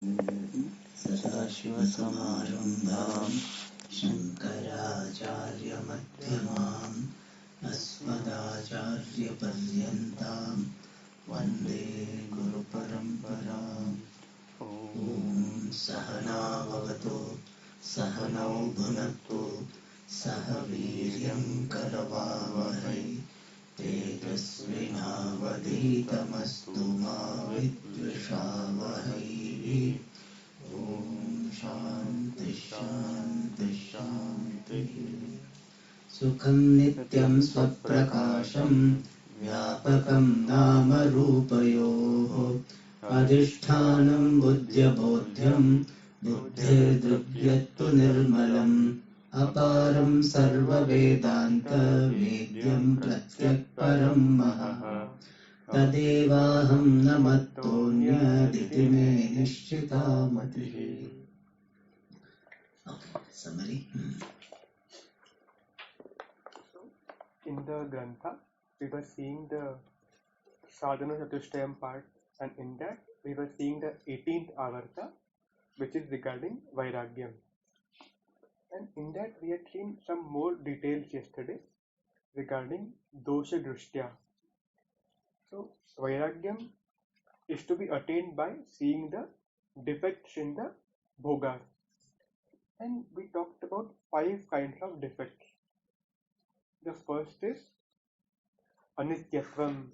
सदाशिवसमारम्भां शङ्कराचार्यमध्यमाम् अस्मदाचार्यपर्यन्तां वन्दे गुरुपरम्पराम्। ॐ सहना भवतु सहनौ भुनक्तु सह वीर्यं करवावहै तेजस्विनावधीतमस्तु मा विद्विषावहै। ॐ शान्ति शान्ति शान्तिः। सुखं नित्यं स्वप्रकाशं व्यापकं नामरूपयोः अधिष्ठानं बुद्ध्यबोध्यं बुद्धिर्दृग्यत्तु निर्मलम् अपारं सर्ववेदान्तवेद्यं प्रत्यक्परं महः तदेवाहं न मत्तोऽन्यदिति मे निश्चिता मतिः। Summary. In the Grantha, we were seeing the Sadhana Chatushtayam part, and in that we were seeing the 18th Avarta, which is regarding Vairagyam. And in that we had seen some more details yesterday regarding Dosha Drishtya. So, Vairagyam is to be attained by seeing the defects in the Bhogas. And we talked about 5 kinds of defects. The first is Anityatvam.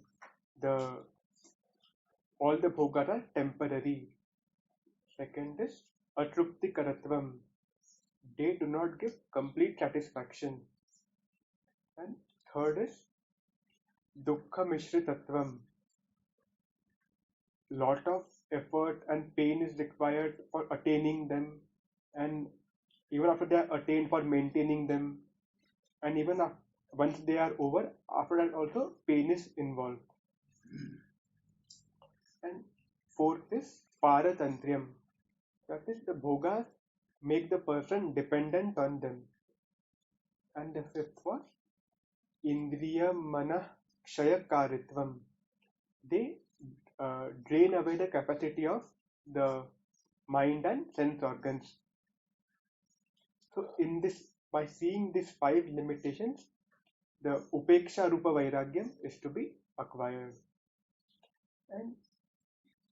All the bhogas are temporary. Second is Atruptikaratvam. They do not give complete satisfaction. And third is Dukkha Mishritatvam. Lot of effort and pain is required for attaining them, and even after they are attained, for maintaining them, and even once they are over, after that also pain is involved. And fourth is Paratantriyam. That is, the bhogas make the person dependent on them. And the fifth was Indriya Manah Kshayakaritvam. They drain away the capacity of the mind and sense organs. So in this, by seeing these 5 limitations, the Upeksha Rupa Vairagyam is to be acquired. And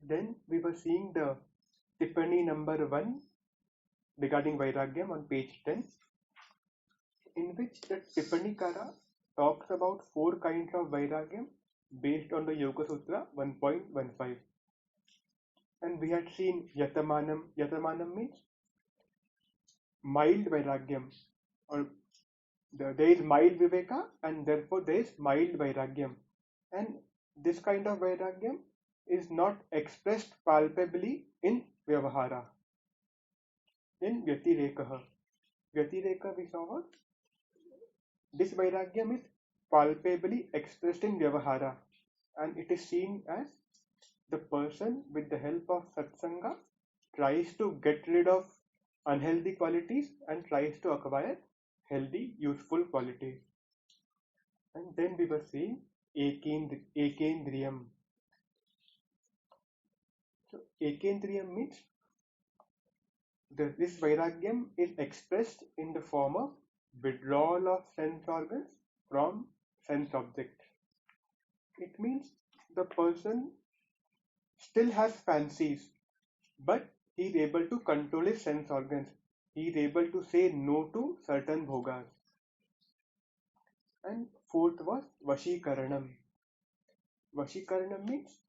then we were seeing the Tippani number 1 regarding Vairagyam on page 10, in which the Tippanikara talks about 4 kinds of Vairagyam based on the Yoga Sutra 1.15. And we had seen Yatamanam. Yatamanam means mild Vairagyam, or there is mild Viveka, and therefore there is mild Vairagyam. And this kind of Vairagyam is not expressed palpably in Vyavahara. In Vyatirekaha. Vyatireka we saw what? This Vairagyam is palpably expressed in Vyavahara, and it is seen as the person with the help of Satsanga tries to get rid of unhealthy qualities and tries to acquire healthy, useful qualities. And then we were seeing Ekendriyam. So Ekendriyam means this Vairagyam is expressed in the form of withdrawal of sense organs from sense objects. It means the person still has fancies, but he is able to control his sense organs. He is able to say no to certain bhogas. And fourth was Vashikaranam. Vashikaranam means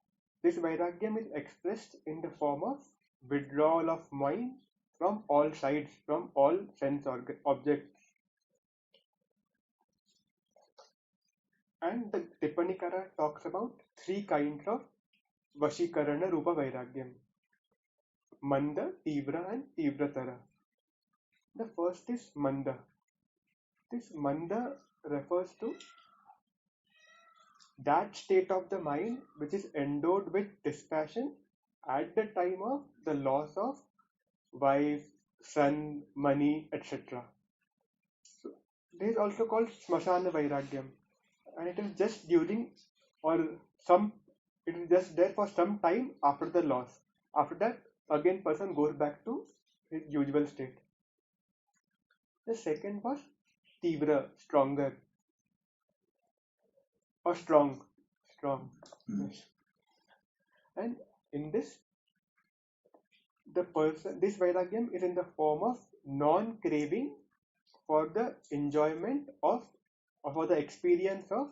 this Vairagyam is expressed in the form of withdrawal of mind from all sides, from all sense objects. And the Tippanikara talks about 3 kinds of Vashikarana Rupa Vairagyam: Manda, Tivra and Tivratara. The first is Manda. This Manda refers to that state of the mind which is endowed with dispassion at the time of the loss of wife, son, money, etc. So, this is also called Smashana Vairagyam, and it is just during or it is just there for some time after the loss. After that, again person goes back to his usual state. The second was Tivra, stronger, or strong. Yes. And in this, this Vairagyam is in the form of non-craving for the enjoyment of, or for the experience of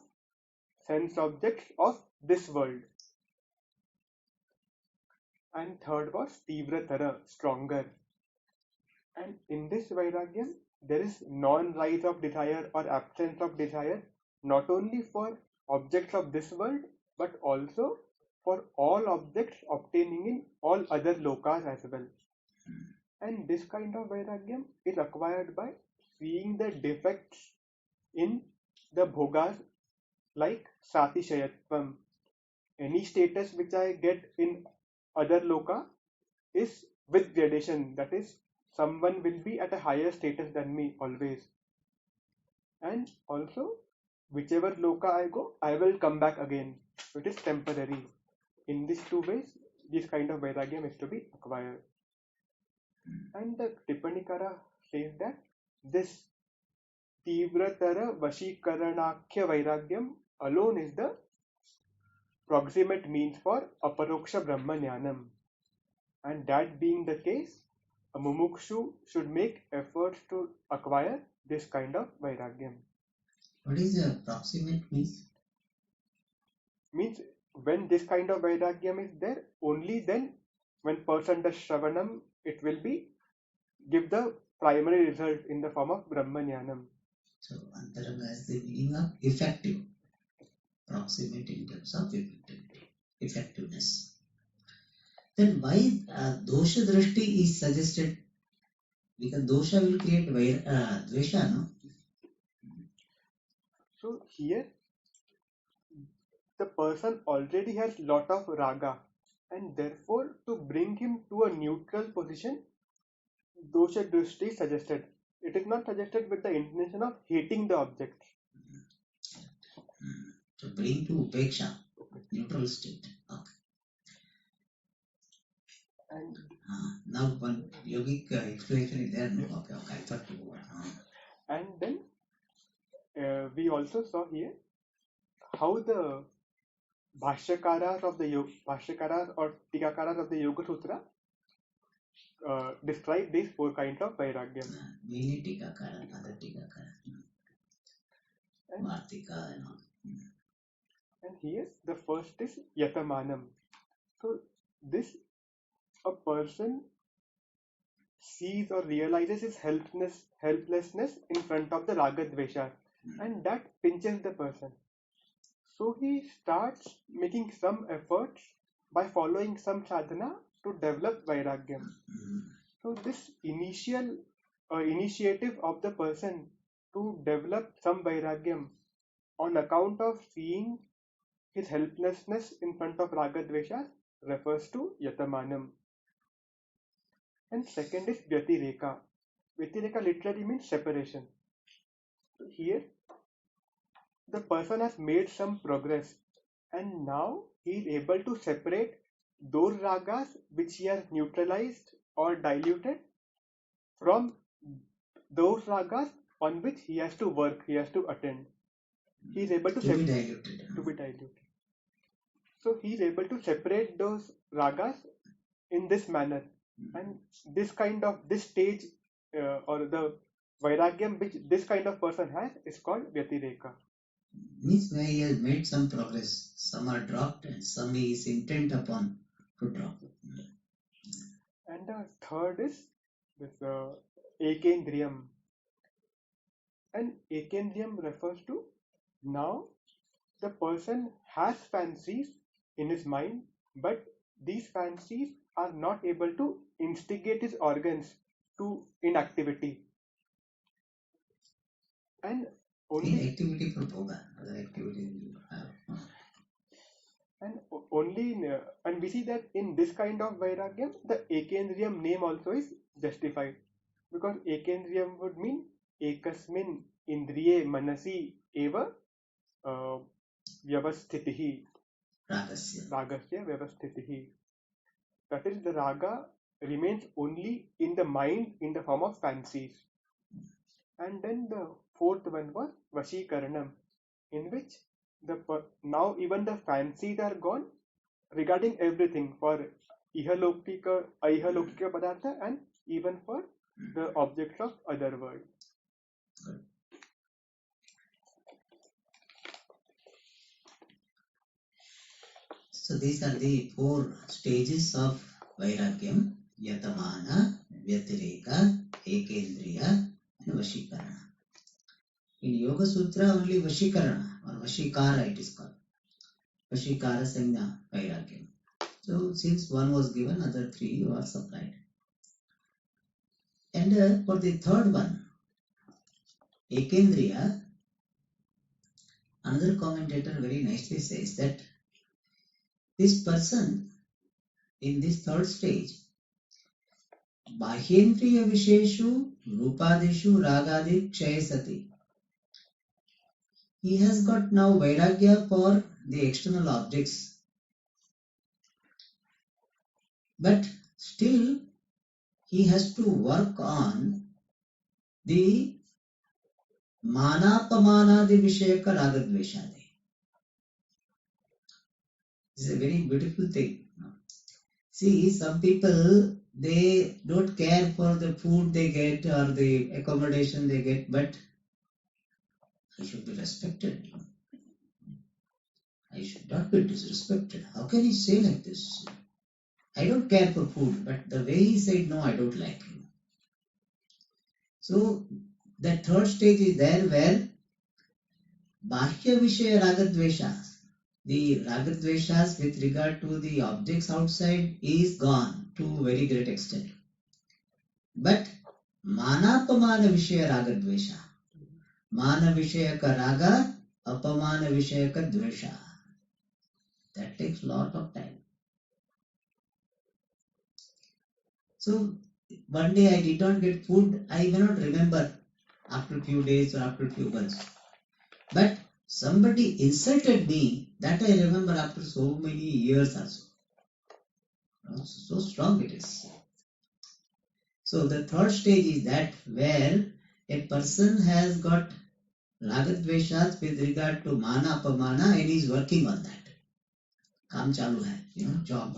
sense objects of this world. And third was Tivratara, stronger. And in this Vairagyam, there is non-rise of desire or absence of desire, not only for objects of this world, but also for all objects obtaining in all other lokas as well. And this kind of Vairagyam is acquired by seeing the defects in the bhogas like Satishayatvam. Any status which I get in other loka is with gradation, that is, someone will be at a higher status than me always. And also, whichever loka I go, I will come back again. So it is temporary. In these two ways, this kind of Vairagyam is to be acquired. And the Tippanikara says that this Tivratara Vashikaranakya Vairagyam alone is the proximate means for Aparoksha Brahma Jnanam. And that being the case, a mumukshu should make efforts to acquire this kind of Vairagyam. What is the approximate means? Means when this kind of Vairagyam is there, only then when person does Shravanam, it will be give the primary result in the form of Brahma Jnanam. So Antaranga has the meaning of effective, proximate in terms of effectiveness. Then why dosha drashti is suggested? Because dosha will create dvesha, no? So here the person already has lot of raga, and therefore to bring him to a neutral position, dosha drishti is suggested. It is not suggested with the intention of hating the object. To bring to upeksha, neutral state. Okay. And now one yogic explanation is there. No? Okay, I thought you were. And then we also saw here how the Bhashyakaras or Tikakaras of the Yoga Sutra describe these four kinds of Vairagyam. Mainly tikakara, other tikakara. Vartika and all. And here the first is Yatamanam. So this, a person sees or realizes his helplessness in front of the Raga Dvesha, and that pinches the person. So he starts making some efforts by following some sadhana to develop Vairagyam. So this initiative of the person to develop some Vairagyam on account of seeing his helplessness in front of Raga Dveshas refers to Yatamanam. And second is Vyatireka. Vyatireka literally means separation. So here the person has made some progress, and now he is able to separate those ragas which he has neutralized or diluted from those ragas on which he has to work, he has to attend. He is able to be diluted. So he is able to separate those ragas in this manner, and this stage or the Vairagyam which this kind of person has is called Vyatireka. Means where he has made some progress, some are dropped and some he is intent upon to drop. And the third is this Ekendriyam. And Ekendriyam refers to now the person has fancies in his mind, but these fancies are not able to instigate his organs to inactivity. And only activity for bhoga, other activities you have. And we see that in this kind of Vairagyam, the Ekendriyam name also is justified, because Ekendriyam would mean Ekasmin Indriye Manasi Eva Vyavasthitihi. Ragasya Vyavasthitihi. That is, the raga remains only in the mind in the form of fancies. And then the fourth one was Vashikaranam, in which now even the fancies are gone regarding everything for ihalokika padartha and even for the objects of other world. So these are the four stages of Vairagyam: Yatamana, Vyatireka, Ekendriya, and Vashikarana. In Yoga Sutra, only Vashikarana or Vashikara it is called. Vashikara Sanya Vairagyam. So since one was given, other three were supplied. And for the third one, Ekendriya, another commentator very nicely says that this person in this third stage, बाह्येन्द्रिय विशेषु रूपादिषु रागादि क्षय सति, he has got now vairagya for the external objects, but still he has to work on the manapamanadi vishayaka ragadveshadi. This is a very beautiful thing. See, some people, they don't care for the food they get or the accommodation they get, but I should be respected. I should not be disrespected. How can he say like this? I don't care for food, but the way he said, no, I don't like him. So, the third stage is there where Bahya Vishaya Ragadveshas, the Ragadveshas with regard to the objects outside is gone to a very great extent. But Manapamana Vishaya Ragadvesha, Mana Vishayaka Raga, Apamana Vishayaka Dvesha. That takes a lot of time. So, one day I did not get food, I may not remember after a few days or after a few months. But somebody insulted me, that I remember after so many years also. So strong it is. So the third stage is that where a person has got ragadveshas with regard to mana apamana and is working on that. Kaam chalu hai, job.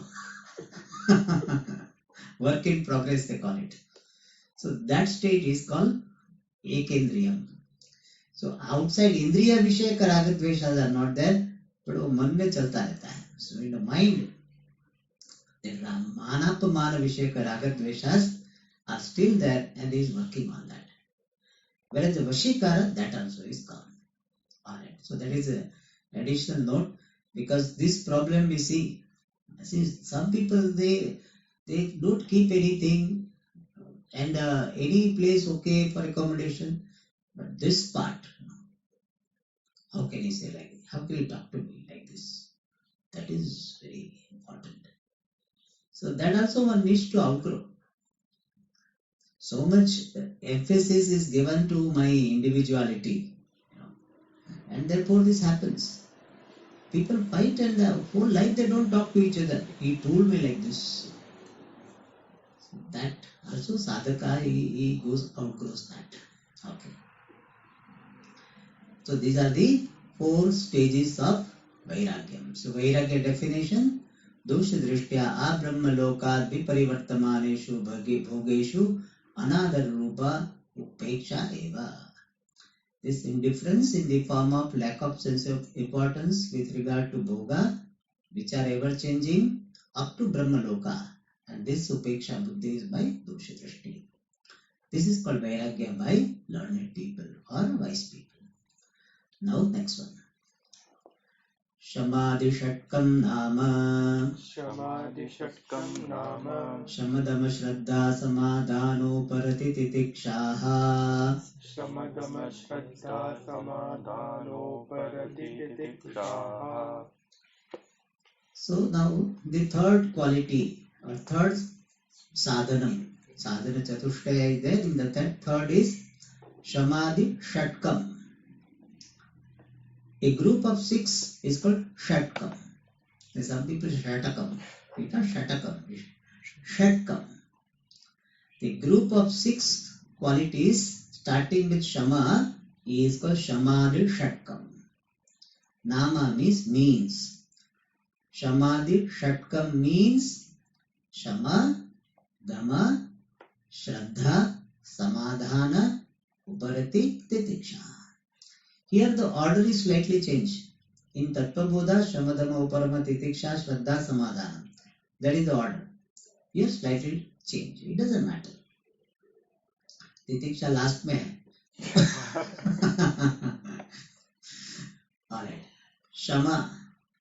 Work in progress they call it. So that stage is called ekendriyam. So outside indriya vishaya ka ragadveshas are not there, but वो मन में चलता रहता है. So in the mind, the manapamana vishaya ka ragadveshas are still there and is working on that. Whereas the Vashikara, that also is gone. Alright, so that is an additional note, because this problem we see some people they don't keep anything and any place okay for accommodation, but this part, how can he say like, how can he talk to me like this? That is very important. So that also one needs to outgrow. So much emphasis is given to my individuality, and therefore this happens. People fight and the whole life they don't talk to each other. He told me like this. So that also sadhaka, he outgrows that. Okay. So these are the four stages of vairagyam. So vairagya definition: dosha drishtya abrahma lokad viparivartamaneshu bhogeshu anadar rupa upeksha eva. This indifference in the form of lack of sense of importance with regard to bhoga, which are ever changing, up to Brahmaloka. And this upeksha buddhi is by dosha drishti. This is called vairagya by learned people or wise people. Now next one. Shamadhi Shatkam Nama. Shamadhi Shatkam Nama. Shamadama Shraddha Samadhano Parati Titikshaha. Shamadama Shraddha Samadhano Parati Titikshaha. So now the third quality or third sadhanam, sadhana chatushtaya is there. In the third is Shamadhi Shatkam. A group of 6 is called Shatkam. Some people Shatakam. It's not Shatakam. It's Shatkam. group of 6 qualities starting with Shama is called Shamadhi Shatkam. Nama means. Shamadhi Shatkam means Shama, Dama, Shraddha, Samadhana, Uparati, Titiksha. Here the order is slightly changed. In Tattvabodha, Shamadama, Uparama, Titiksha, Shraddha, Samadhana. That is the order. Here slightly changed. It doesn't matter. Titiksha last mein hai. Alright. Shama,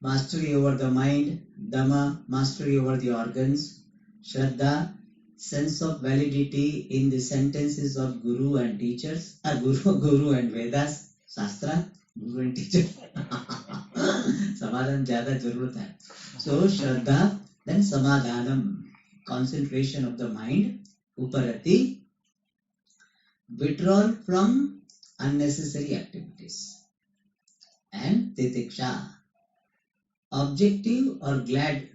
mastery over the mind. Dhamma, mastery over the organs. Shraddha, sense of validity in the sentences of Guru and teachers. Guru and Vedas. Shastra, Guru and teacher. Samadhan zyada zarurat hai. So, Shraddha, then Samadhanam, concentration of the mind. Uparati, withdrawal from unnecessary activities. And Titiksha, objective or glad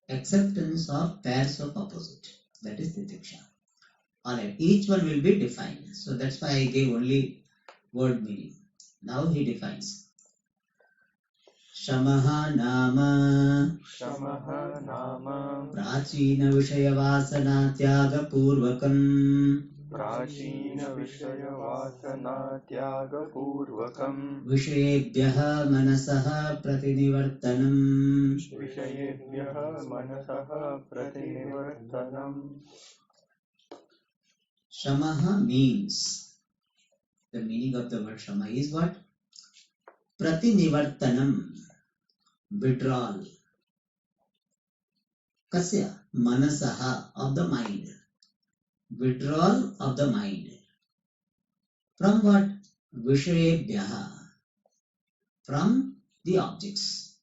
acceptance of pairs of opposite. That is Titiksha. Alright, each one will be defined. So that's why I gave only word meaning. Now he defines. Shamaha nama prachina vishaya vasana tyaga purvakam विषयेभ्यः मनसः प्रतिनिवर्तनम्. Shamaha means, the meaning of the word Shama is what? Pratinivartanam, withdrawal. Kasya? Manasaha, of the mind. Withdrawal of the mind. From what? Vishayebhyaha, from the objects.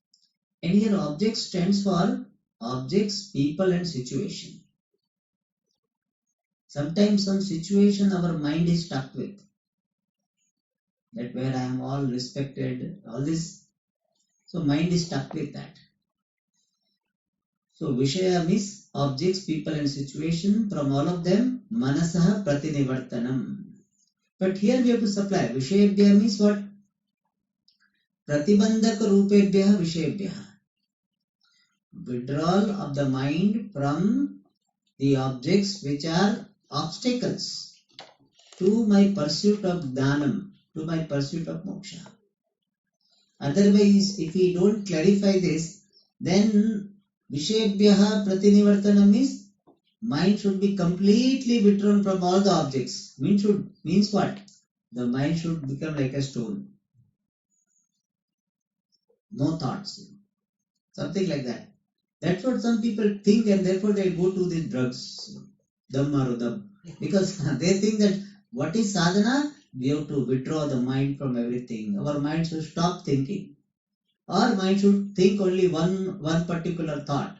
And here objects stands for objects, people and situation. Sometimes some situation our mind is stuck with. That where I am all respected, all this. So mind is stuck with that. So Vishaya means objects, people and situation. From all of them, Manasaha Pratinivartanam. But here we have to supply. Vishayebhya means what? Pratibandhaka Rupebhya Vishayebhya. Withdrawal of the mind from the objects which are obstacles to my pursuit of Dhanam, to my pursuit of moksha. Otherwise, if we don't clarify this, then Vishayebhya Pratinivartanam means mind should be completely withdrawn from all the objects. Means what? The mind should become like a stone. No thoughts. Something like that. That's what some people think, and therefore they go to the drugs. Dhammarudam. Because they think that what is sadhana? We have to withdraw the mind from everything. Our mind should stop thinking. Our mind should think only one particular thought.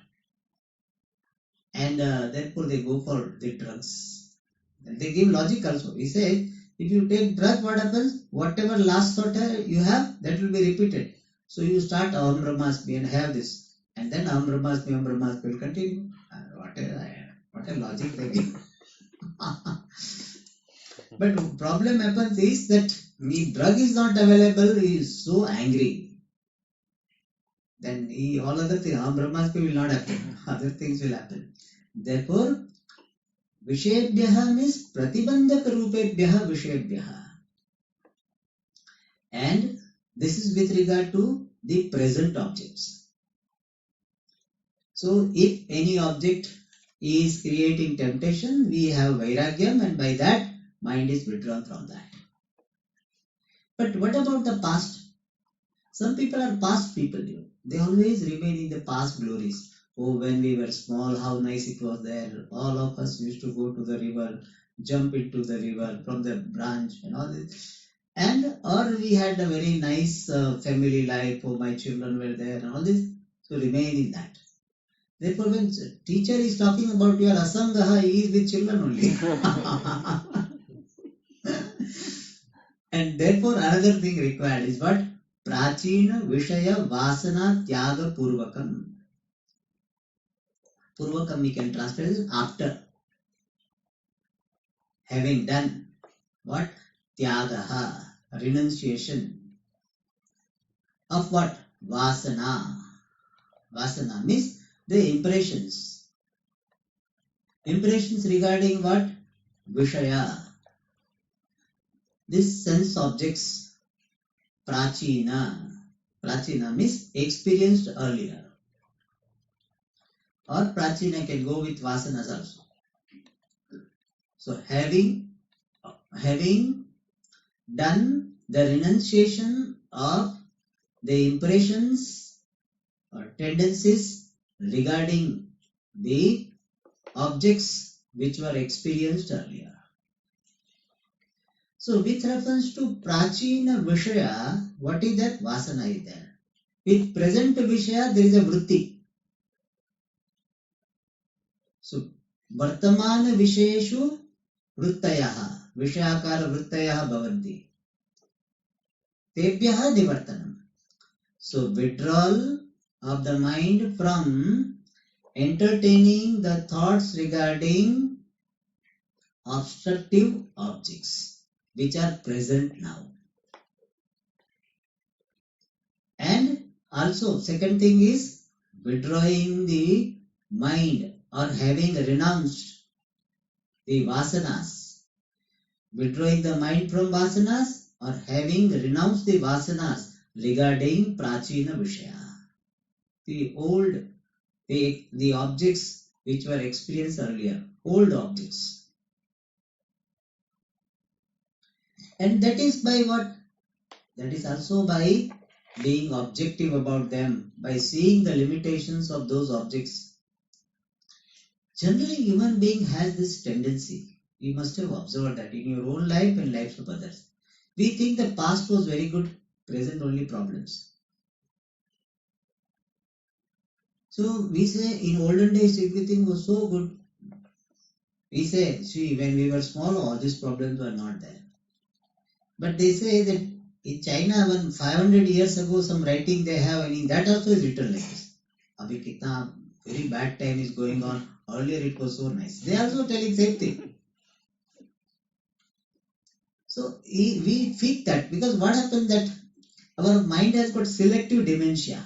And therefore they go for the drugs. And they give logic also. He says, if you take drug, what happens? Whatever last thought you have, that will be repeated. So you start Aham Brahmasmi and have this. And then Aham Brahmasmi will continue. What a logic they give. But problem happens is that if drug is not available, he is so angry. Then all other things, Aham Brahmasmi will not happen. Other things will happen. Therefore, Vishayebhyaha means Pratibandhaka Rupebhyaha Vishayebhyaha. And this is with regard to the present objects. So, if any object is creating temptation, we have Vairagyam, and by that, mind is withdrawn from that. But what about the past? Some people are past people. They always remain in the past glories. Oh, when we were small, how nice it was there. All of us used to go to the river, jump into the river from the branch and all this. And or we had a very nice family life. Oh, my children were there and all this. So remain in that. Therefore, when teacher is talking about your asangaha, he is with children only. And therefore, another thing required is what? Prachina Vishaya Vasana Tyaga Purvakam. Purvakam we can translate as after. having done what? Tyagaha, renunciation of what? Vasana. Vasana means the impressions. Impressions regarding what? Vishaya. This sense objects, prachina. Prachina means experienced earlier. Or prachina can go with vasanas also. So having done the renunciation of the impressions or tendencies regarding the objects which were experienced earlier. So with reference to prachina vishaya, what is that? Vasana is there. With present vishaya, there is a vritti. So vartamana vishayeshu vrittayaha, vishayakara vrittayaha bhavanti. Tebhyaha nivartanam. So withdrawal of the mind from entertaining the thoughts regarding obstructive objects which are present now. And also second thing is withdrawing the mind or having renounced the vasanas. Withdrawing the mind from vasanas or having renounced the vasanas regarding prachina vishaya. The old, the objects which were experienced earlier, old objects. And that is by what? That is also by being objective about them, by seeing the limitations of those objects. Generally, human being has this tendency. You must have observed that in your own life and lives of others. We think the past was very good, present only problems. So we say in olden days everything was so good. We say, see, when we were small, all these problems were not there. But they say that in China, when 500 years ago, some writing they have, and in that also is written like this. Abhi kitna very bad time is going on. Earlier it was so nice. They are also telling same thing. So we fit that because what happens that our mind has got selective dementia.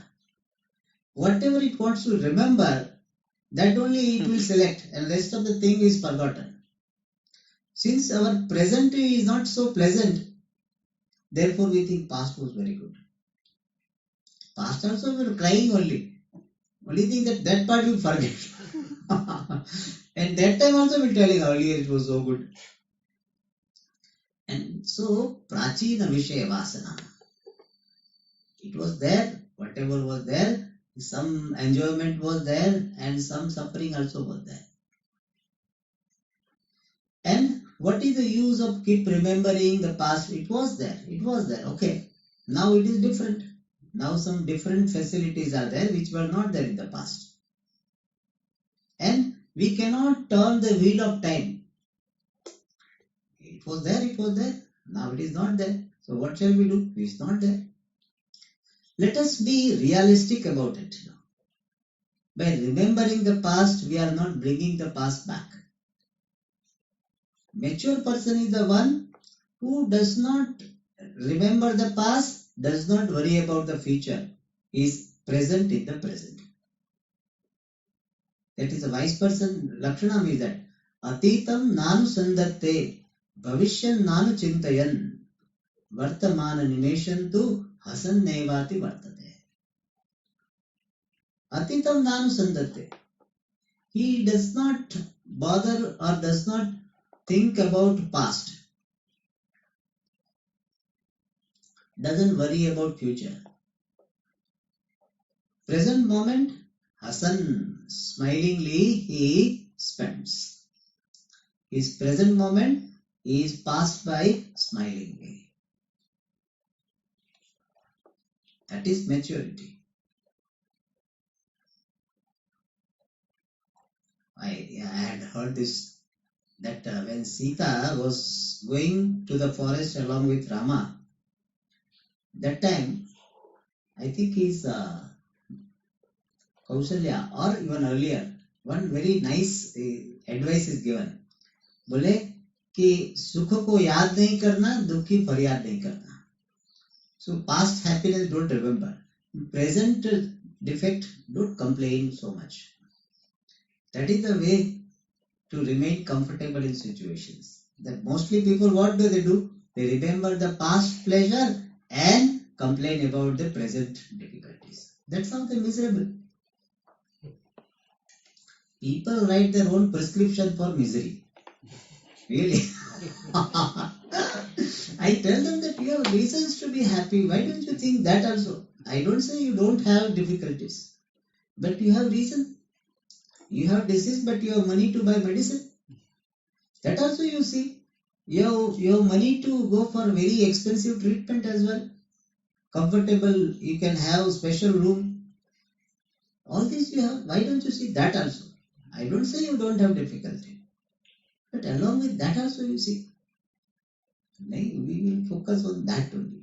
Whatever it wants to remember, that only it will select, and rest of the thing is forgotten. Since our present is not so pleasant, therefore we think past was very good. Past also we were crying only. Only thing that part we forget. And that time also we telling earlier it was so good. And so prachina vishaya vasana. It was there, whatever was there, some enjoyment was there and some suffering also was there. And what is the use of keep remembering the past? It was there, okay. Now it is different. Now some different facilities are there which were not there in the past. And we cannot turn the wheel of time. It was there. Now it is not there. So what shall we do? It is not there. Let us be realistic about it. By remembering the past, we are not bringing the past back. Mature person is the one who does not remember the past, does not worry about the future, is present in the present. That is a wise person. Lakshanam is that. Atitam nanu sandatte, bhavishyan nanu chintayan, vartamana nimeshantu hasan nevati vartate. Atitam nanu sandatte. He does not bother or does not think about past. Doesn't worry about future. Present moment, Hasan, smilingly he spends. His present moment is passed by smilingly. That is maturity. I had heard this, that when Sita was going to the forest along with Rama, that time, I think his Kausalya or even earlier, one very nice advice is given. Bole, कि सुख को याद नहीं करना, दुख की फरियाद नहीं करना. So past happiness don't remember. Present defect don't complain so much. That is the way to remain comfortable in situations. That mostly people, what do? They remember the past pleasure and complain about the present difficulties. That's how they're miserable. People write their own prescription for misery. Really. I tell them that you have reasons to be happy. Why don't you think that also? I don't say you don't have difficulties, but you have reason. You have disease, but you have money to buy medicine. That also you see. You have money to go for very expensive treatment as well. Comfortable, you can have special room. All this you have. Why don't you see that also? I don't say you don't have difficulty, but along with that also you see. We will focus on that only.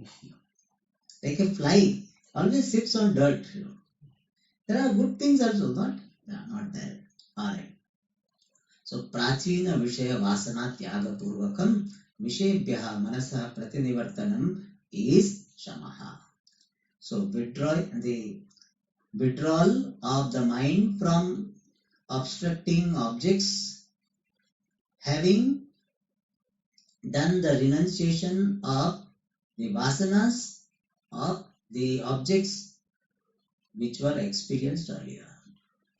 Like a fly, always sits on dirt. There are good things also, not there. Alright. So prachina vishaya vasana tyaga purvakam vishebhyaha manasa pratinivartanam is shamaha. So the withdrawal of the mind from obstructing objects, having done the renunciation of the vasanas of the objects which were experienced earlier.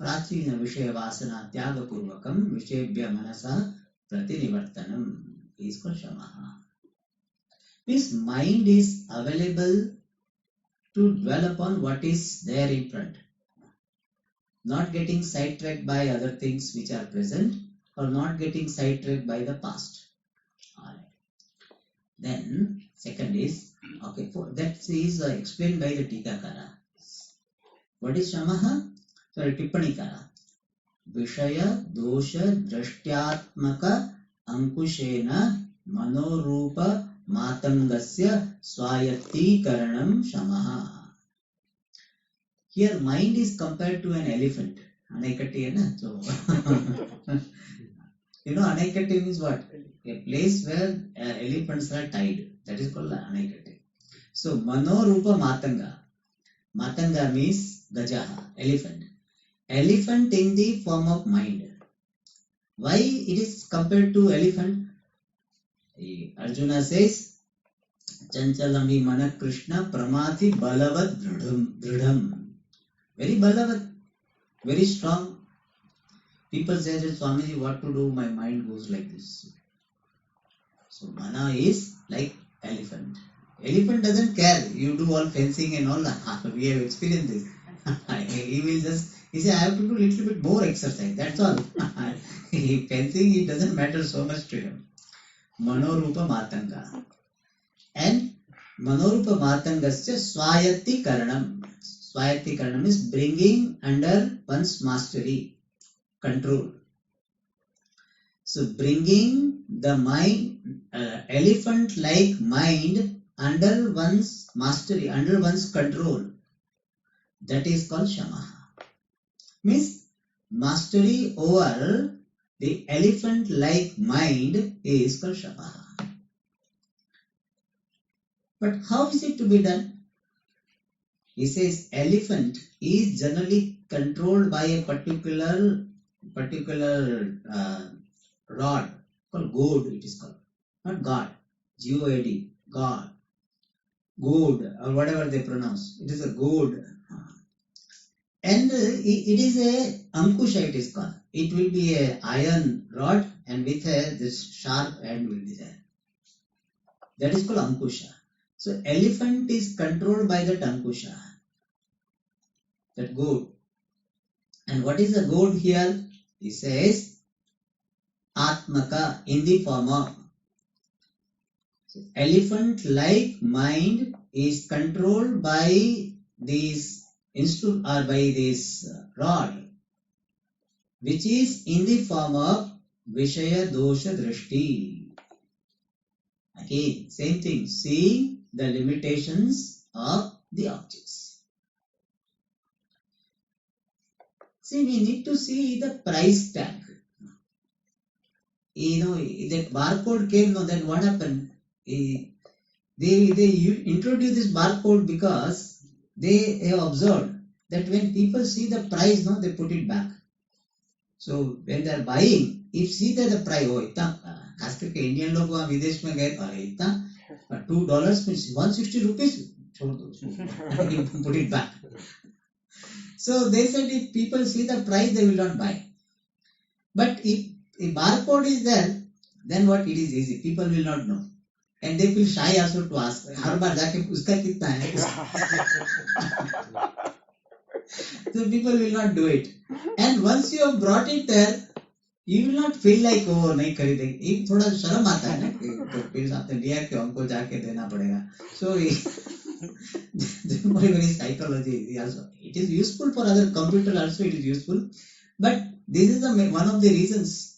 Prachina vishaya vasana tyaga purvakam vishebhya manasa pratinivartanam is called shamaha. Means mind is available to dwell upon what is there in front, not getting sidetracked by other things which are present or not getting sidetracked by the past. Alright. Then second is, that is explained by the Tikakara. What is shamaha? Sorry, Tippanikara. Vishaya dosha drashtyatmaka ankushena manorupa matangasya swayati karanam shamaha. Here mind is compared to an elephant. Anaikatti, na? So, Anaikatti means what? A place where elephants are tied. That is called Anaikatti. So, manorupa matanga. Matanga means gajaha, elephant. Elephant in the form of mind. Why it is compared to elephant? Arjuna says, Chanchalami mana Krishna pramati balavad dridham. Very balavad, very strong. People say that Swamiji, what to do? My mind goes like this. So mana is like elephant. Elephant doesn't care. You do all fencing and all that. We have experienced this. He say, I have to do a little bit more exercise. That's all. Fencing, it doesn't matter so much to him. Manorupa matanga. And Manorupa matangasya swayati karanam. Swayati karanam is bringing under one's mastery, control. So bringing the mind, elephant-like mind under one's mastery, under one's control. That is called shamaha. Means mastery over the elephant-like mind is called shamaha. But how is it to be done? He says elephant is generally controlled by a particular rod called goad. It is called, not God, G-O-A-D, God, goad or whatever they pronounce. It is a goad, and it is a ankusha. It is called. It will be a iron rod and with this sharp end will be there. That is called ankusha. So elephant is controlled by that ankusha, that goad. And what is the goad here? He says Atmaka in the form of. So elephant-like mind is controlled by this rod, which is in the form of Vishaya dosha drishti. Again, same thing, seeing the limitations of the objects. See, we need to see the price tag. that barcode came, no, then what happened? They introduced this barcode because they have observed that when people see the price, no, they put it back. So when they are buying, if see that the price, oh, इतना खास करके Indian लोग वहाँ विदेश में गए, अरे इतना $2 means 160 rupees, छोड़ दो, put it back. So they said if people see the price, they will not buy. But if a barcode is there, then what, it is easy. People will not know. And they feel shy also to ask. हर बार जाके उसका कितना है? So people will not do it. And once you have brought it there, you will not feel like, oh, नहीं खरीदेंगे. एक थोड़ा शर्म आता है ना कि तो फिर आपने लिया कि हमको जाके देना पड़ेगा. So very psychology also. It is useful for other computer also. It is useful, but this is one of the reasons.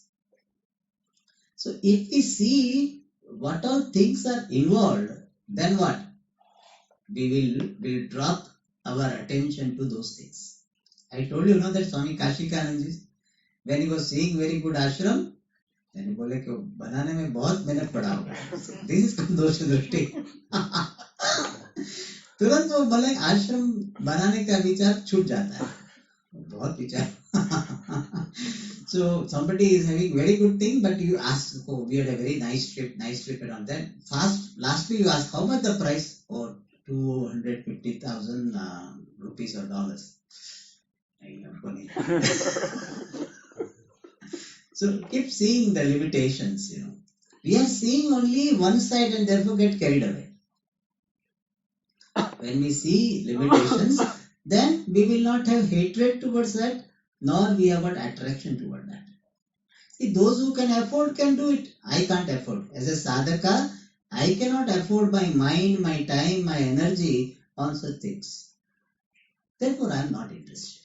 So if we see what all things are involved, then what? We will drop our attention to those things. I told you, that Swami Kashikanand, when he was seeing very good ashram, then he बोले कि बनाने में बहुत मेहनत पड़ा होगा. This is दोष दृष्टि. तुरंत वो बोले आश्रम बनाने का विचार छूट जाता है. बहुत विचार. So somebody is having very good thing, but you ask, oh, we had a very nice trip around that. Lastly you ask, how much the price? Or 250,000 rupees or dollars. So keep seeing the limitations, We are seeing only one side and therefore get carried away. When we see limitations, then we will not have hatred towards that, nor we have got attraction toward that. See, those who can afford can do it. I can't afford. As a sadhaka, I cannot afford my mind, my time, my energy on such things. Therefore, I am not interested.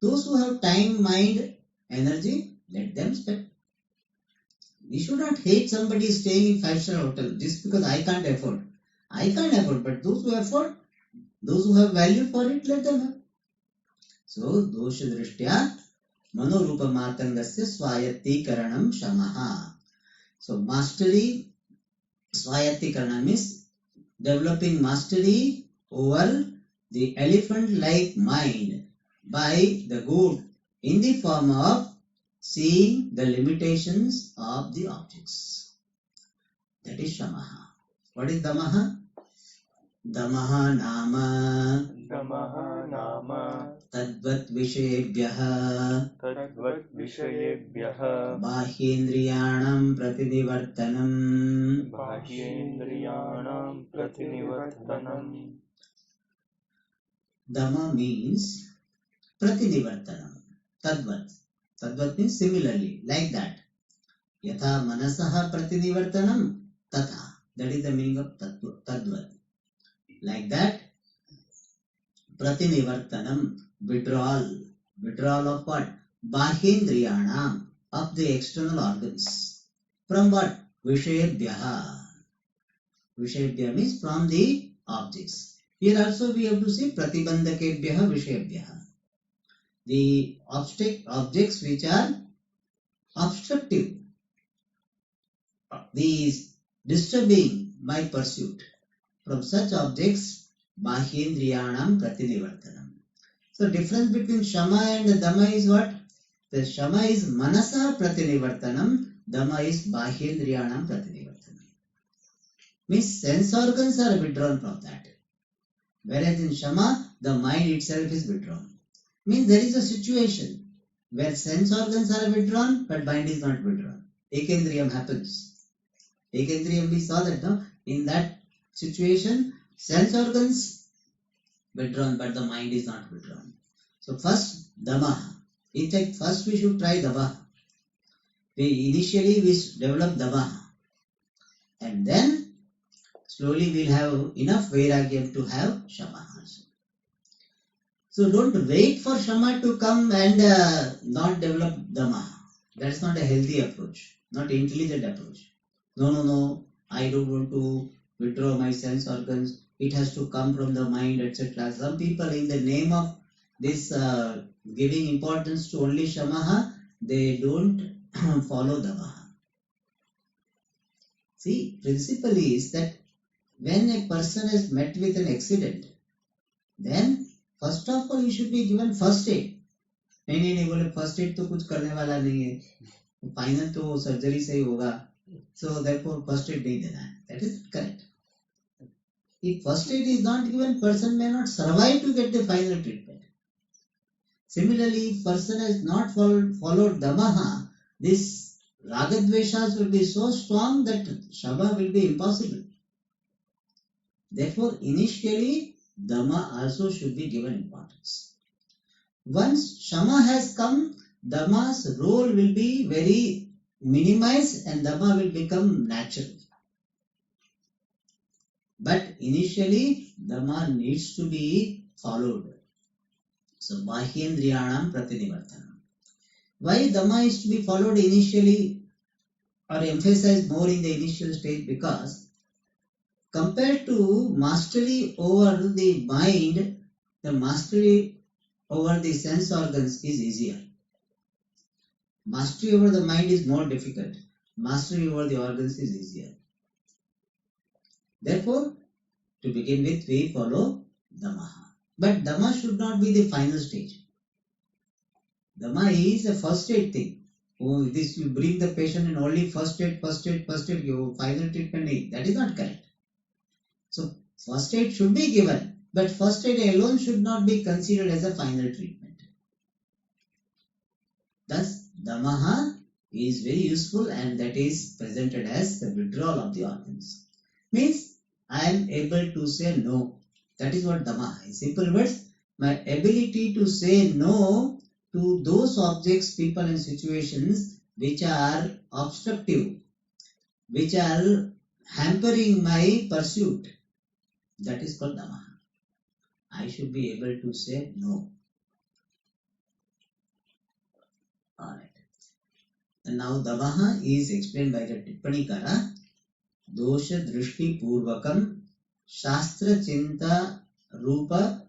Those who have time, mind, energy, let them spend. We should not hate somebody staying in 5-star hotel just because I can't afford. I can't afford, but those who afford, those who have value for it, let them have. So, dosha drishtya manorupa matangasya swayatikaranam shamaha. So, mastery, swayatikaranam means developing mastery over the elephant-like mind by the good in the form of seeing the limitations of the objects. That is shamaha. What is damaha? Damaha nama tadvat vishayebhyah bahyendriyanam pratinivartanam. Dama means pratinivartanam. Tadvat means similarly, like that. Yatha manasaha pratinivartanam tatha. That is the meaning of tadvat. Like that, pratinivartanam, withdrawal of what? Bahyendriyanam, of the external organs. From what? Vishayebhyaha. Vishayebhya means from the objects. Here also we have to see pratibandhakebhyaha vishayebhyaha. The objects which are obstructive, these disturbing my pursuit. From such objects, bahyendriyanam pratinivartanam. So difference between shama and dama is what? The shama is manasa pratinivartanam, dama is bahyendriyanam pratinivartanam. Means sense organs are withdrawn from that. Whereas in shama, the mind itself is withdrawn. Means there is a situation where sense organs are withdrawn, but mind is not withdrawn. Ekendriyam happens. Ekendriyam, we saw that, no? In that situation, sense organs withdrawn, but the mind is not withdrawn. So first, dama. In fact, first we should try dama. Initially we develop dama. And then, slowly we'll have enough vairagyam to have shama also. So don't wait for shama to come and not develop dama. That's not a healthy approach, not intelligent approach. No, I don't want to withdraw my sense organs. It has to come from the mind, etc. Some people, in the name of this giving importance to only shamaha, they don't follow damaha. See, principle is that when a person is met with an accident, then first of all he should be given first aid. नहीं बोले first aid तो कुछ करने वाला नहीं है, final तो surgery से ही होगा, so therefore first aid नहीं देना है. That is correct. If first aid is not given, person may not survive to get the final treatment. Similarly, if person has not followed Damaha, this Ragadveshas will be so strong that Shama will be impossible. Therefore, initially, Dhamma also should be given importance. Once Shama has come, Dhamma's role will be very minimized and Dhamma will become natural. But initially, Dhamma needs to be followed. So, Bahyendriyanam Pratinivartanam. Why Dhamma is to be followed initially or emphasized more in the initial stage? Because compared to mastery over the mind, the mastery over the sense organs is easier. Mastery over the mind is more difficult. Mastery over the organs is easier. Therefore, to begin with, we follow Dhamma. But Dhamma should not be the final stage. Dhamma is a first aid thing. Oh, this you bring the patient and only first aid, you final treatment. That is not correct. So, first aid should be given, but first aid alone should not be considered as a final treatment. Thus, Dhamma is very useful and that is presented as the withdrawal of the organs. Means, I am able to say no. That is what Dhamma is. Simple words, my ability to say no to those objects, people and situations which are obstructive, which are hampering my pursuit. That is called Dhamma. I should be able to say no. Alright. And now Dhamma is explained by the Tippanikara. Dosha Drishti Purvakam Shastra Chinta Rupa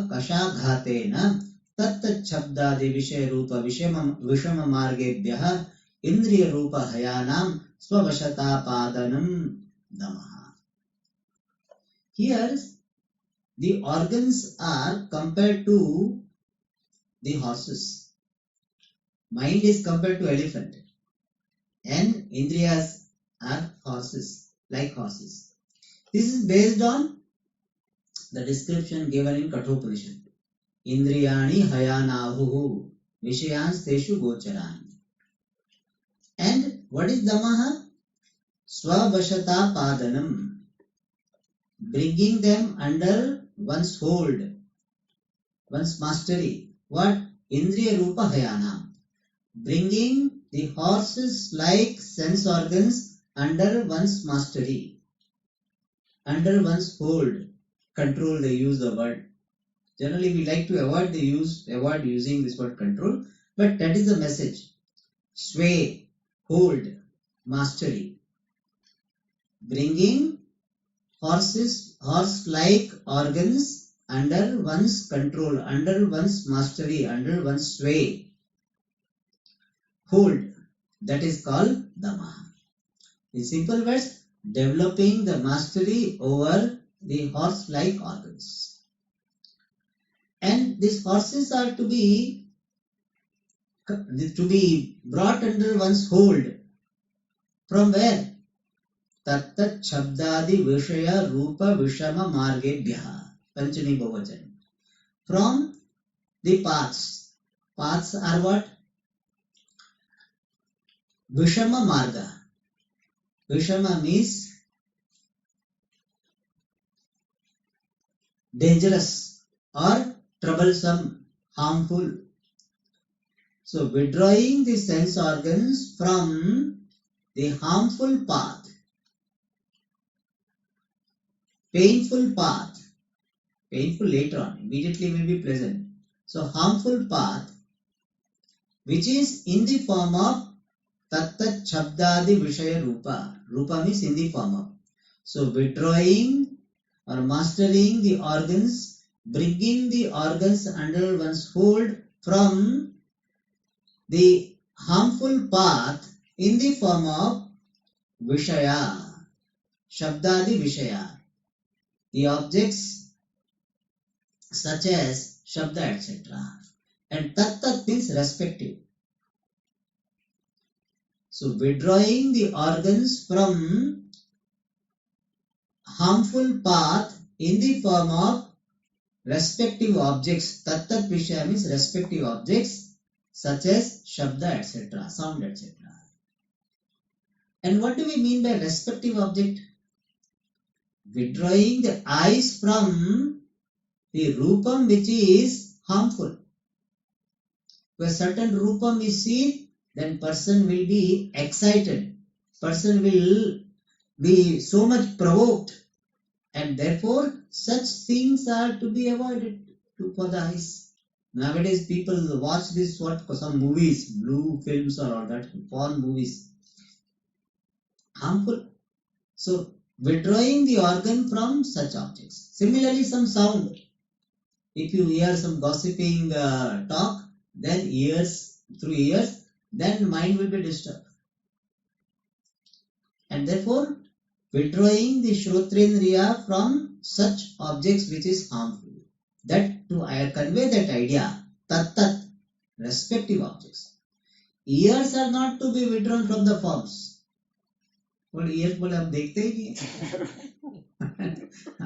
Kashaghatena Tatta Chabdadi Vishaya Rupa Vishama Margebhyaha Indriya Rupa Hayanam Swavashata Padanam Dhamma. Here the organs are compared to the horses. Mind is compared to elephant. And Indriyas are horses, like horses. This is based on the description given in Kathopanishad. Indriyani hayanahuhu vishayans teshu gocharan. And what is Dhamma? Swavashata padanam. Bringing them under one's hold, one's mastery. What? Indriya rupa hayanam. Bringing the horses like sense organs under one's mastery, under one's hold, control, they use the word. Generally, we like to avoid using this word control, but that is the message. Sway, hold, mastery. Bringing horse-like organs under one's control, under one's mastery, under one's sway. Hold, that is called Dhamma. In simple words, developing the mastery over the horse-like organs. And these horses are to be brought under one's hold. From where? Tattat Chabdadi Vishaya Rupa Vishama Margebhyaha. Panchami Bhavachan. From the paths. Paths are what? Vishama Marga. Vishama means dangerous or troublesome, harmful. So withdrawing the sense organs from the harmful path, painful path, painful later on, immediately may be pleasant. So harmful path, which is in the form of Tattat Chabdadi Vishaya Rupa. Rupa means in the form of. So withdrawing or mastering the organs, bringing the organs under one's hold from the harmful path in the form of Vishaya, Shabdadi Vishaya, the objects such as Shabda, etc. And Tat means respective. So withdrawing the organs from harmful path in the form of respective objects. Tat Vishaya means respective objects such as Shabda, etc., sound, etc. And what do we mean by respective object? Withdrawing the eyes from the rupam which is harmful. Where certain rupam is seen, then person will be excited. Person will be so much provoked. And therefore, such things are to be avoided for the eyes. Nowadays, people watch this, some movies, blue films or all that, porn movies. Harmful. So, withdrawing the organ from such objects. Similarly, some sound. If you hear some gossiping talk, then through ears, then mind will be disturbed. And therefore, withdrawing the Shrotrendriya from such objects which is harmful. That to convey that idea, tat, respective objects. Ears are not to be withdrawn from the forms. और year बोले हम देखते ही नहीं है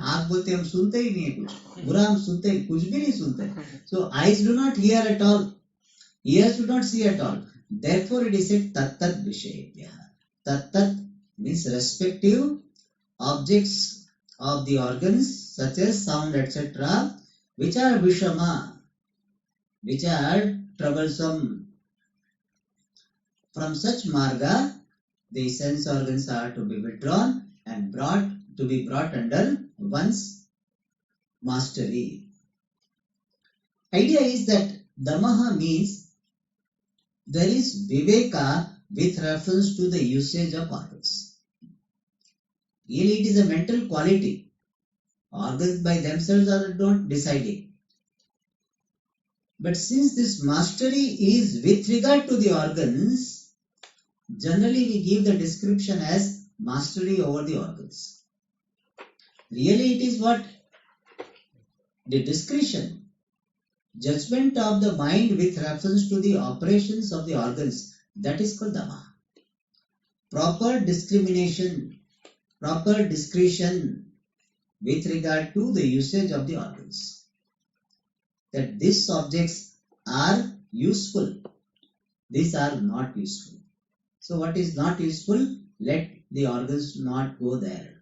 आँख बोलते हम सुनते ही नहीं है कुछ बुरा हम सुनते कुछ भी नहीं सुनते so eyes do not hear at all ears do not see at all therefore it is said tat vishayebhya tat means respective objects of the organs such as sound etc which are vishama which are troublesome from such marga the sense organs are to be withdrawn and brought under one's mastery. Idea is that damaha means there is viveka with reference to the usage of organs. Really, it is a mental quality. Organs by themselves are not deciding. But since this mastery is with regard to the organs, generally we give the description as mastery over the organs. Really it is what? The discretion, judgment of the mind with reference to the operations of the organs, that is called dhamma. Proper discrimination, proper discretion with regard to the usage of the organs. That these objects are useful, these are not useful. So what is not useful, let the organs not go there.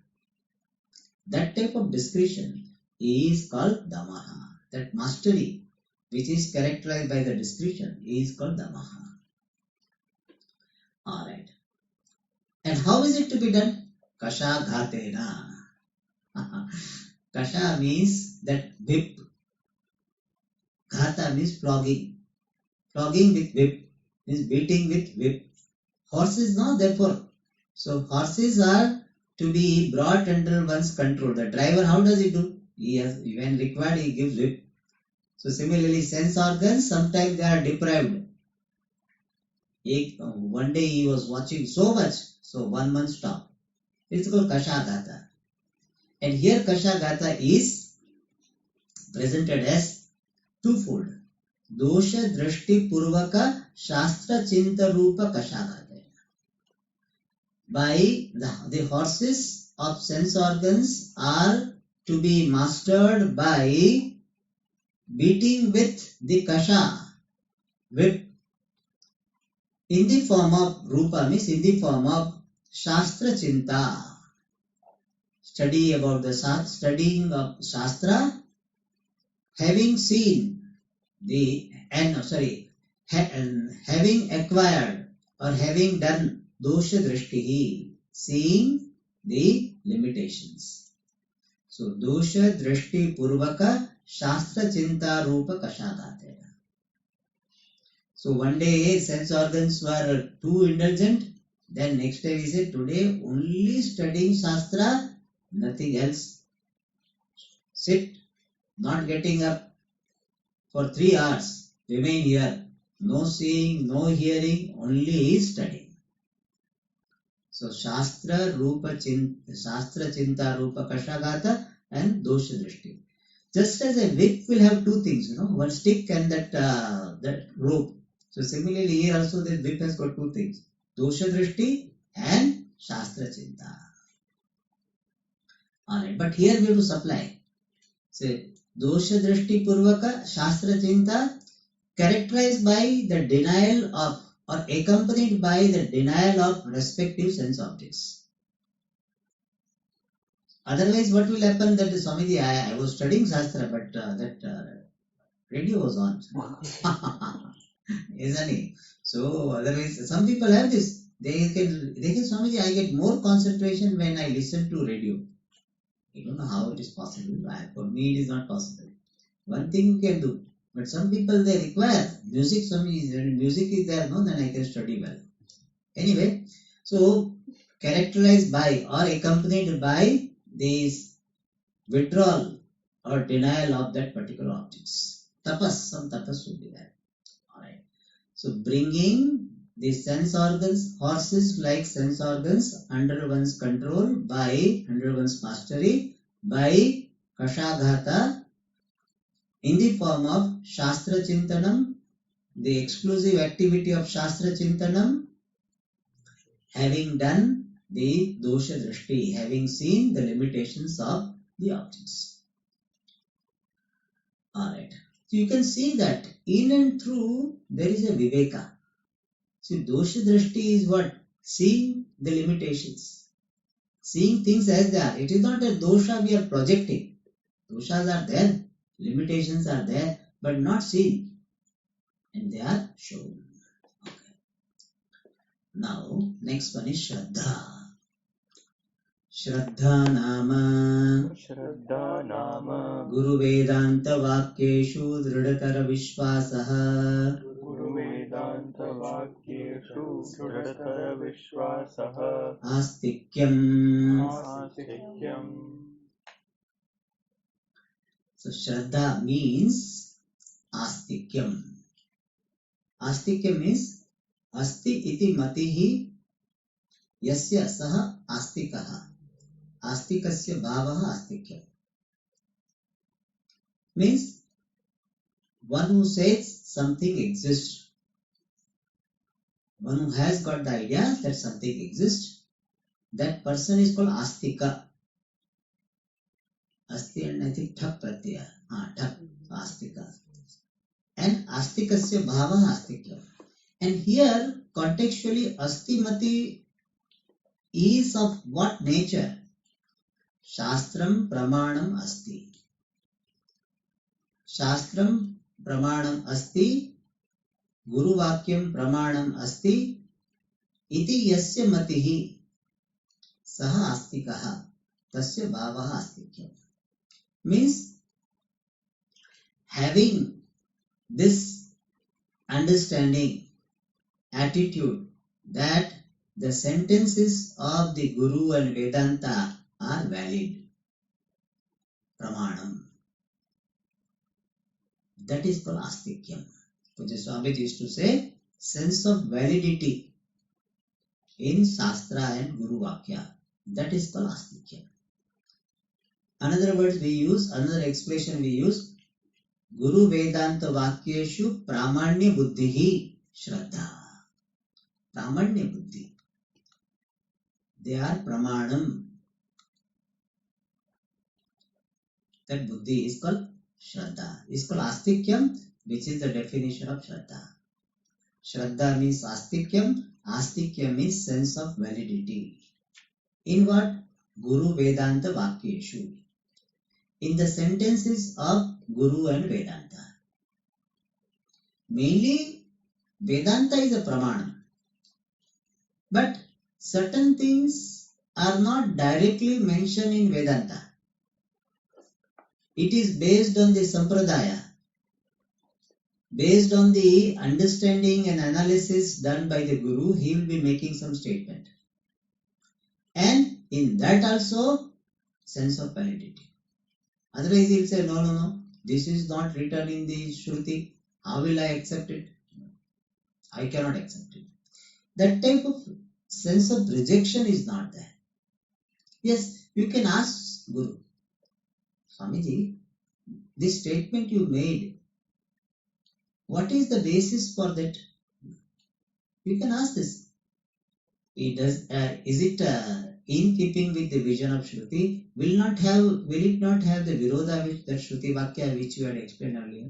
That type of discretion is called damaha. That mastery which is characterized by the discretion is called damaha. Alright. And how is it to be done? Kasha ghatena. Kasha means that whip. Ghata means flogging. Flogging with whip means beating with whip. Horses, no, therefore. So horses are to be brought under one's control. The driver, how does he do? When required, he gives whip. So similarly, sense organs, sometimes they are deprived. One day he was watching so much, so 1 month stop. It's called Kashagata. And here Kashagata is presented as twofold. Dosha drashti purvaka shastra chinta rupa Kashagata. By the horses of sense organs are to be mastered by beating with the kasha, whip, in the form of rupa, means in the form of shastra chinta, studying of shastra, having seen having acquired or having done dosha drishtihi, seeing the limitations. So dosha drishti purvaka shastra chinta rupa kashadatena. So one day sense organs were too indulgent. Then next day we said today only studying shastra, nothing else. Sit, not getting up for 3 hours. Remain here. No seeing, no hearing, only studying. So Shastra Chinta Rupa Kashagata and Dosha Drishti. Just as a wick will have two things, one stick and that rope. So similarly here also the wick has got two things, Dosha Drishti and Shastra Chinta. Alright, but here we have to supply. Say Dosha Drishti Purvaka Shastra Chinta characterized by the denial of or accompanied by the denial of respective sense objects. Otherwise, what will happen that Swamiji, I was studying Shastra, but that radio was on. Isn't it? So otherwise, some people have this. They can Swamiji, I get more concentration when I listen to radio. I don't know how it is possible. For me, it is not possible. One thing you can do, but some people they require music. Music is there, no, then I can study well. Anyway, so characterized by or accompanied by this withdrawal or denial of that particular objects. Some tapas should be there. Alright. So bringing the sense organs, horses like sense organs under one's control under one's mastery by Kashaghata in the form of Shastra Chintanam, the exclusive activity of Shastra Chintanam, having done the Dosha Drishti, having seen the limitations of the objects. Alright. So you can see that in and through there is a Viveka. See, Dosha Drishti is what? Seeing the limitations. Seeing things as they are. It is not a dosha we are projecting. Doshas are there, limitations are there, but not seen. And they are shown. Okay. Now, next one is Shraddha. Shraddha Nama Guru Vedanta Vakyeshu Dridhatara Vishwasaha Astikyam. So Shraddha means Astikyam. Astikyam means Asti iti matihi yasya saha astikaha. Astikasya bhavaha astikyam. Means one who says something exists. One who has got the idea that something exists. That person is called Astika. Asti and I think Thak Pratyaya. Thak. Astika. And Astikasya bhavaha astikyam. And here, contextually, Astimati is of what nature? Shastram Pramanam Asti. Shastram Pramanam Asti. Guru Vakyam Pramanam Asti. Iti Yasya Matihi. Saha Astikaha. Tasya Bhavaha Astikyam. Means, having this understanding, attitude that the sentences of the Guru and Vedanta are valid. Pramanam. That is called Astikyam. Puja Swamiji used to say, sense of validity in Shastra and Guru Vakya. That is called Astikyam. Another expression we use, Guru Vedanta Vakyeshu Pramanya Buddhihi Shraddha. Pramanya Buddhi. They are Pramanam. That Buddhi is called Shraddha. Is called Astikyam, which is the definition of Shraddha. Shraddha means Astikyam. Astikyam means sense of validity. In what? Guru Vedanta Vakyeshu. In the sentences of Guru and Vedanta. Mainly, Vedanta is a Pramana. But certain things are not directly mentioned in Vedanta. It is based on the Sampradaya, based on the understanding and analysis done by the Guru, he will be making some statement. And in that also, sense of validity. Otherwise, he will say, no, this is not written in the Shruti. How will I accept it? I cannot accept it. That type of sense of rejection is not there. Yes, you can ask Guru, Swamiji, this statement you made, what is the basis for that? You can ask this. Is it in keeping with the vision of Shruti? Will it not have the virodha with the Shruti Vakya which you had explained earlier?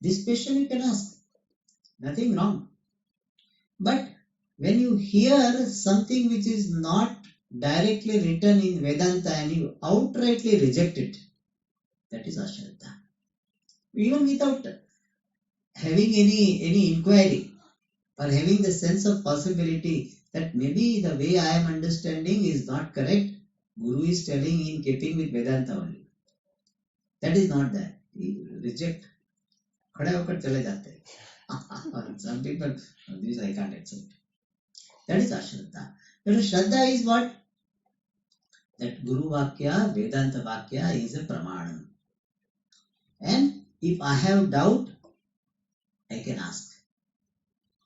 This question you can ask. Nothing wrong. But when you hear something which is not directly written in Vedanta and you outrightly reject it, that is Ashraddha. Even without having any inquiry or having the sense of possibility that maybe the way I am understanding is not correct, Guru is telling in keeping with Vedanta only. That is not that. He reject. खड़े होकर चले जाते हैं. Some people, this I can't accept. That is Ashraddha. But Shraddha is what? That Guru Vakya, Vedanta Vakya is a Pramanam. And if I have doubt, I can ask.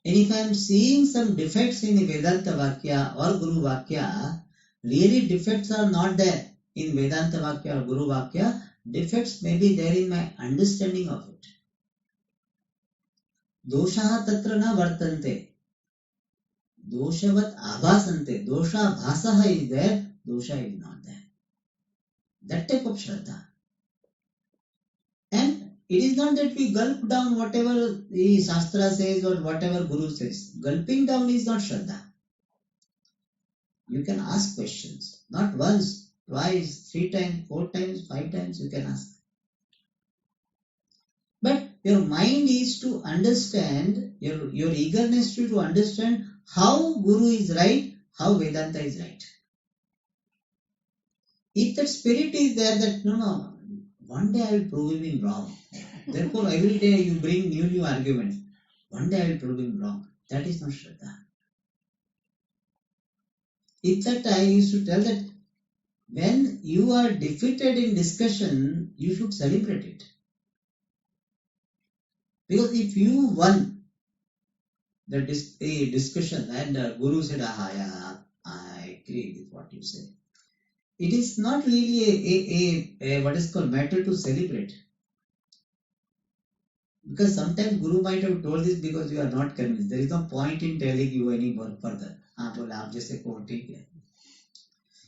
And if I am seeing some defects in the Vedanta Vakya or Guru Vakya, really defects are not there in Vedanta Vakya or Guru Vakya, defects may be there in my understanding of it. Doshaha tatra na vartante. Doshavat abhasante. Dosha bhasaha is there, dosha is not there. That type of Shraddha. And it is not that we gulp down whatever the Shastra says or whatever Guru says. Gulping down is not Shraddha. You can ask questions. Not once, twice, 3 times, 4 times, 5 times you can ask. But your mind is to understand, your eagerness to understand how Guru is right, how Vedanta is right. If that spirit is there that no, one day I will prove him wrong. Therefore every day you bring new arguments. One day I will prove him wrong. That is not Shraddha. In fact, I used to tell that when you are defeated in discussion, you should celebrate it. Because if you won the discussion and the Guru said, yeah, I agree with what you said. It is not really a what is called matter to celebrate. Because sometimes Guru might have told this because you are not convinced. There is no point in telling you any more further.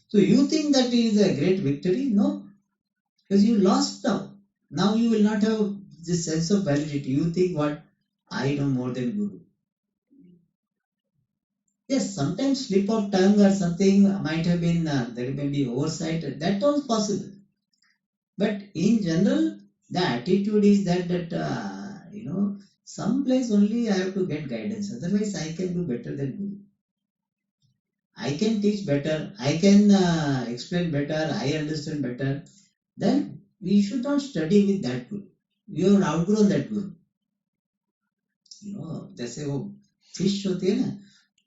So you think that it is a great victory? No. Because you lost now. Now you will not have this sense of validity. You think what? I know more than Guru. Yes, sometimes slip of tongue or something might have been, there may be oversight. That was possible. But in general, the attitude is that some place only I have to get guidance. Otherwise, I can do better than Guru. I can teach better. I can explain better. I understand better. Then we should not study with that Guru. We have outgrown that Guru. जैसे वो fish होती है ना,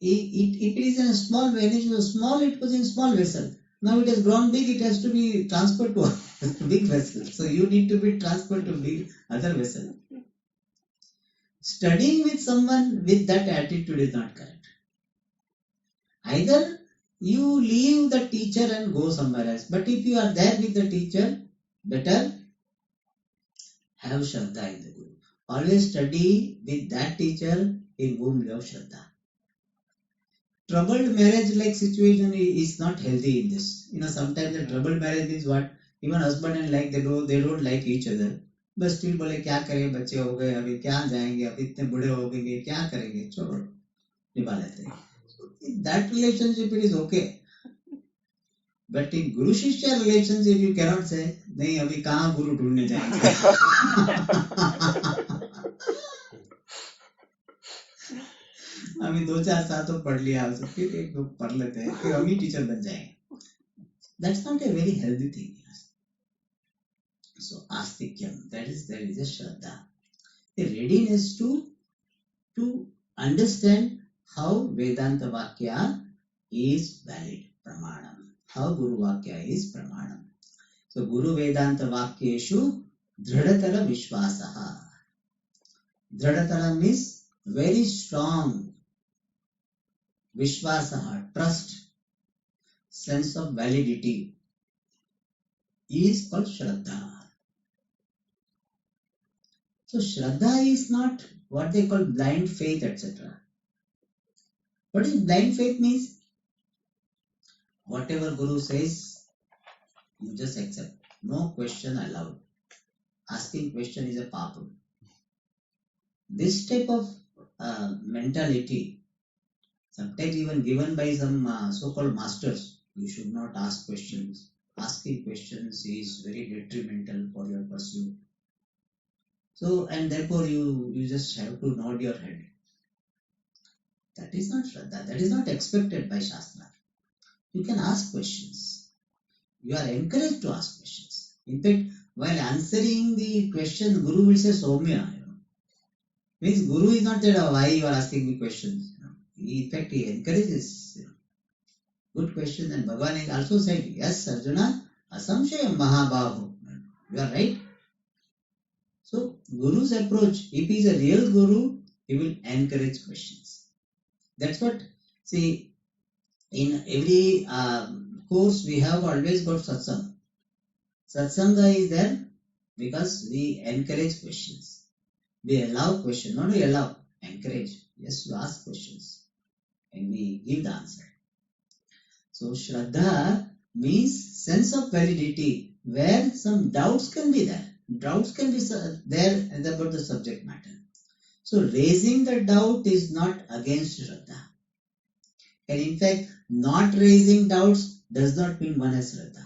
it is in a small, when it was small, it was in small vessel. Now it has grown big, it has to be transferred to a big vessel. So you need to be transferred to big other vessel. Studying with someone with that attitude is not correct. Either you leave the teacher and go somewhere else. But if you are there with the teacher, better have Shraddha in the Guru. Always study with that teacher in whom you have Shraddha. Troubled marriage like situation is not healthy in this. Sometimes the troubled marriage is what? Even husband and wife, they don't like each other. But still बोले क्या करें, बच्चे हो गए, अभी क्या जाएंगे, अभी इतने बूढ़े हो गए, क्या करेंगे, छोड़ो, निभा लेते हैं. In that relationship it is okay. But in Guru Shishya relationship you cannot say, नहीं अभी कहाँ गुरु ढूंढने जाएंगे. अभी 2-4 साल तो पढ़ लिया, फिर एक दो पढ़ लेते हैं, फिर हम ही टीचर बन जाएंगे. That's not a very healthy thing. So astikyam, there is a Shraddha, a readiness to understand how Vedanta Vakya is valid, Pramanam, how Guru Vakya is Pramanam. So Guru Vedanta Vakyeshu Dhridatara Vishwasaha. Dhridatara means very strong Vishwasaha, trust, sense of validity is called Shraddha. So Shraddha is not what they call blind faith, etc. What is blind faith means? Whatever Guru says, you just accept. No question allowed. Asking question is a papa. This type of mentality, sometimes even given by some so-called masters, you should not ask questions. Asking questions is very detrimental for your pursuit. So, and therefore you just have to nod your head. That is not Shraddha. That is not expected by Shastra. You can ask questions. You are encouraged to ask questions. In fact, while answering the question, Guru will say Soumya. Means Guru is not that why you are asking me questions. In fact, he encourages good questions, and Bhagavan also said, yes, Arjuna, asamshayam mahabahu. You are right. So, Guru's approach, if he is a real Guru, he will encourage questions. That's what, see, in every course we have always got satsang. Satsanga is there because we encourage questions. We allow questions, not we allow, encourage. Yes, you ask questions and we give the answer. So Shraddha means sense of validity where some doubts can be there. Doubts can be there about the subject matter. So raising the doubt is not against Shraddha. And in fact, not raising doubts does not mean one has Shraddha.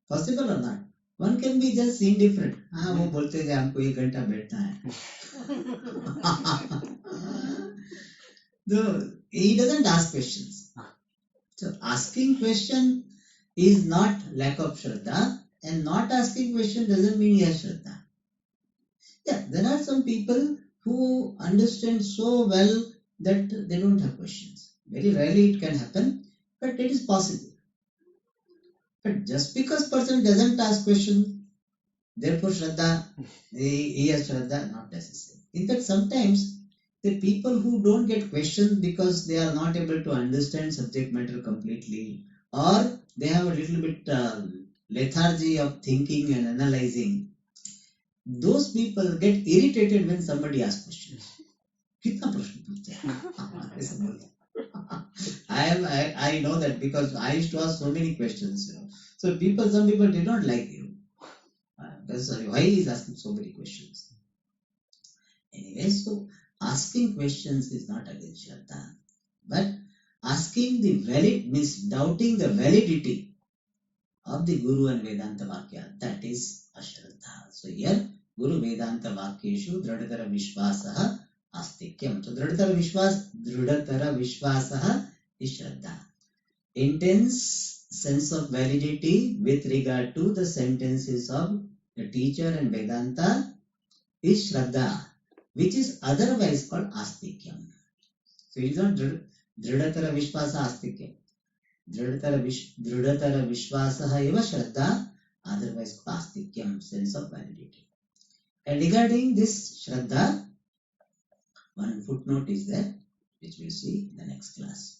Possible or not? One can be just indifferent. हाँ वो बोलते थे हमको 1 घंटा बैठना है. No, he doesn't ask questions. So asking question is not lack of Shraddha, and not asking question doesn't mean he has Shraddha. Yeah, there are some people who understand so well that they don't have questions. Very rarely it can happen, but it is possible. But just because person doesn't ask question, therefore Shraddha, he has Shraddha, not necessary. In fact, sometimes the people who don't get questions because they are not able to understand subject matter completely, or they have a little bit lethargy of thinking and analyzing, those people get irritated when somebody asks questions. कितना प्रश्न पूछते हैं ऐसा बोलते हैं. I know that because I used to ask so many questions. So some people did not like you. Why he is asking so many questions? Anyway, so asking questions is not against Shraddha, but asking the valid means doubting the validity of the Guru and Vedanta Vakya, that is Ashraddha. So here, Guru Vedanta Vakyeshu Dradhatara Vishwasaha Astikyam. So Dradhatara Vishwasaha is Shraddha. Intense sense of validity with regard to the sentences of the teacher and Vedanta is Shraddha, which is otherwise called Astikyam. So it is not Dridhatara Vishwasa Astikyam. Dridhatara Vishwasaha eva Shraddha, otherwise called Astikyam, sense of validity. And regarding this Shraddha, one footnote is there, which we'll see in the next class.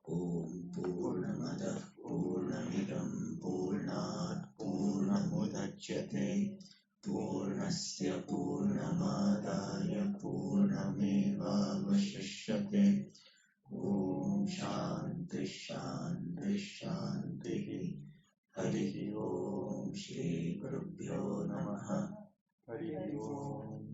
Om Purnamada Purnamidam Purnat Purnamudachyate Purnasya Purnamadaya Purnameva Vashishyate. Om Shanti Shanti Shanti. Hari Om Shri Gurubhyo Namaha. Hari Om.